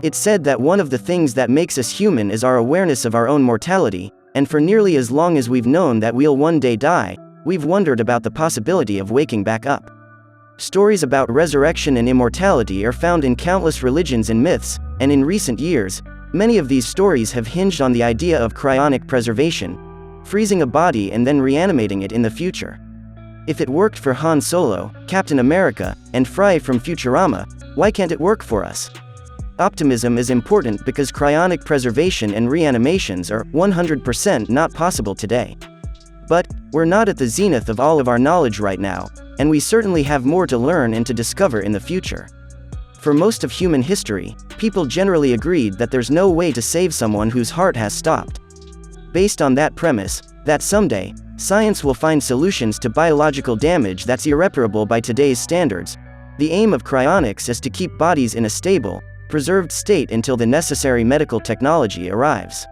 It's said that one of the things that makes us human is our awareness of our own mortality, and for nearly as long as we've known that we'll one day die, we've wondered about the possibility of waking back up. Stories about resurrection and immortality are found in countless religions and myths, and in recent years, many of these stories have hinged on the idea of cryonic preservation, freezing a body and then reanimating it in the future. If it worked for Han Solo, Captain America, and Fry from Futurama, why can't it work for us? Optimism is important because cryonic preservation and reanimations are 100% not possible today. But we're not at the zenith of all of our knowledge right now, and we certainly have more to learn and to discover in the future. For most of human history, people generally agreed that there's no way to save someone whose heart has stopped. Based on that premise, that someday, science will find solutions to biological damage that's irreparable by today's standards, the aim of cryonics is to keep bodies in a stable, preserved state until the necessary medical technology arrives.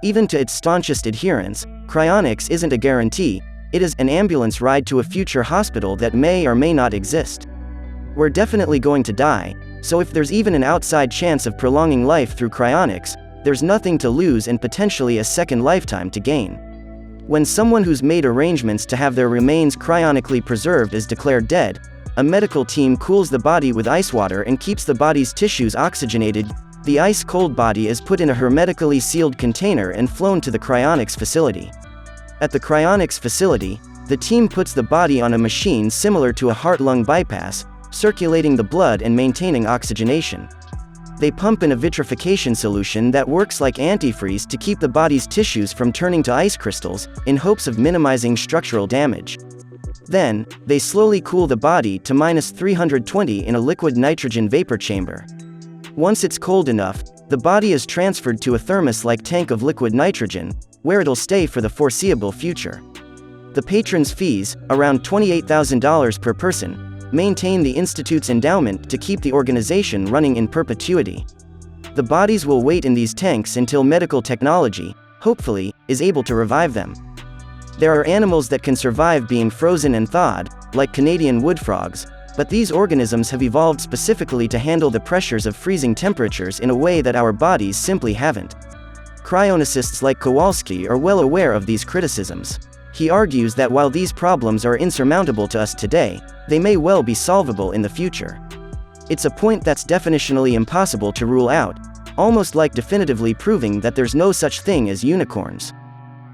Even to its staunchest adherents, cryonics isn't a guarantee, it is an ambulance ride to a future hospital that may or may not exist. We're definitely going to die, so if there's even an outside chance of prolonging life through cryonics, there's nothing to lose and potentially a second lifetime to gain. When someone who's made arrangements to have their remains cryonically preserved is declared dead, a medical team cools the body with ice water and keeps the body's tissues oxygenated. The ice-cold body is put in a hermetically sealed container and flown to the cryonics facility. At the cryonics facility, the team puts the body on a machine similar to a heart-lung bypass, circulating the blood and maintaining oxygenation. They pump in a vitrification solution that works like antifreeze to keep the body's tissues from turning to ice crystals, in hopes of minimizing structural damage. Then, they slowly cool the body to -320 in a liquid nitrogen vapor chamber. Once it's cold enough, the body is transferred to a thermos-like tank of liquid nitrogen, where it'll stay for the foreseeable future. The patrons' fees, around $28,000 per person, maintain the Institute's endowment to keep the organization running in perpetuity. The bodies will wait in these tanks until medical technology, hopefully, is able to revive them. There are animals that can survive being frozen and thawed, like Canadian wood frogs, but these organisms have evolved specifically to handle the pressures of freezing temperatures in a way that our bodies simply haven't. Cryonicists like Kowalski are well aware of these criticisms. He argues that while these problems are insurmountable to us today, they may well be solvable in the future. It's a point that's definitionally impossible to rule out, almost like definitively proving that there's no such thing as unicorns.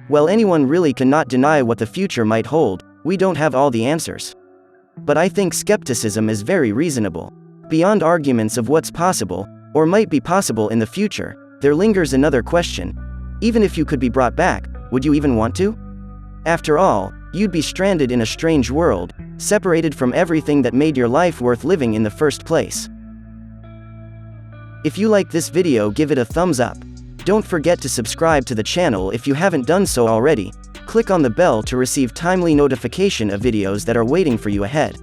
While anyone really cannot deny what the future might hold, we don't have all the answers. But I think skepticism is very reasonable. Beyond arguments of what's possible, or might be possible in the future, there lingers another question. Even if you could be brought back, would you even want to? After all, you'd be stranded in a strange world, separated from everything that made your life worth living in the first place. If you like this video, give it a thumbs up. Don't forget to subscribe to the channel if you haven't done so already. Click on the bell to receive timely notification of videos that are waiting for you ahead.